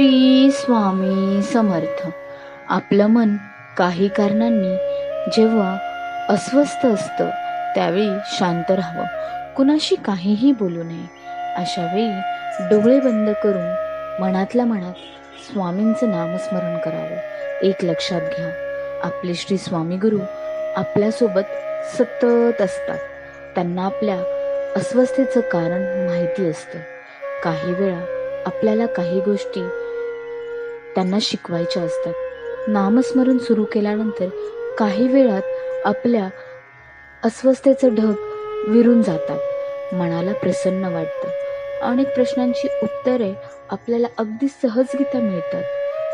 श्री स्वामी समर्थ. आपलं मन काही कारणांनी जेव्हा अस्वस्थ असतं त्यावेळी शांत राहावं, कुणाशी काहीही बोलू नये. अशा वेळी डोळे बंद करून मनातल्या मनात स्वामींचं नामस्मरण करावं. एक लक्षात घ्या, आपले श्री स्वामी गुरु आपल्यासोबत सतत असतात. त्यांना आपल्या अस्वस्थतेचं कारण माहिती असतं. काही वेळा आपल्याला काही गोष्टी त्यांना शिकवायच्या असतात. नामस्मरण सुरू केल्यानंतर काही वेळात आपल्या अस्वस्थतेचं ढग विरून जातात. मनाला प्रसन्न वाटतं. अनेक प्रश्नांची उत्तरे आपल्याला अगदी सहजरित्या मिळतात.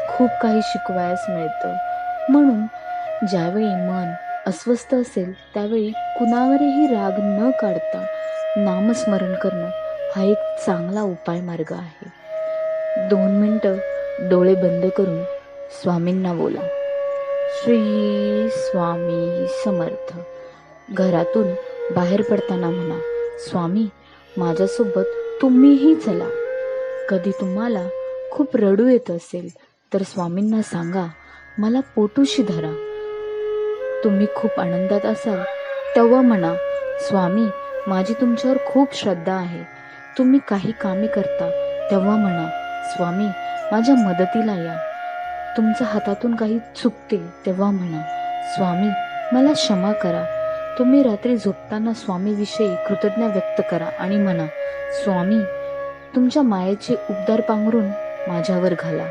खूप काही शिकवायस मिळतं. म्हणून ज्यावेळी मन अस्वस्थ असेल त्यावेळी कुणावरही राग न काढता नामस्मरण करणं हा एक चांगला उपाय मार्ग आहे. 2 मिनिटं डोळे बंद करून स्वामींना बोला. श्री स्वामी समर्थ. घरातून बाहेर पडताना म्हणा, स्वामी माझ्यासोबत तुम्हीही चला. कधी तुम्हाला खूप रडू येत असेल तर स्वामींना सांगा, मला पोटूशी धरा. तुम्ही खूप आनंदात असाल तेव्हा म्हणा, स्वामी माझी तुमच्यावर खूप श्रद्धा आहे. तुम्ही काही कामे करता तेव्हा म्हणा, स्वामी माझ्या मदतीला या. तुमच्या हातातून काही चुकते तेव्हा म्हणा, स्वामी मला क्षमा करा. तुम्ही रात्री झोपताना स्वामीविषयी कृतज्ञता व्यक्त करा आणि म्हणा, स्वामी तुमच्या मायेचे उबदार पांघरून माझ्यावर घाला.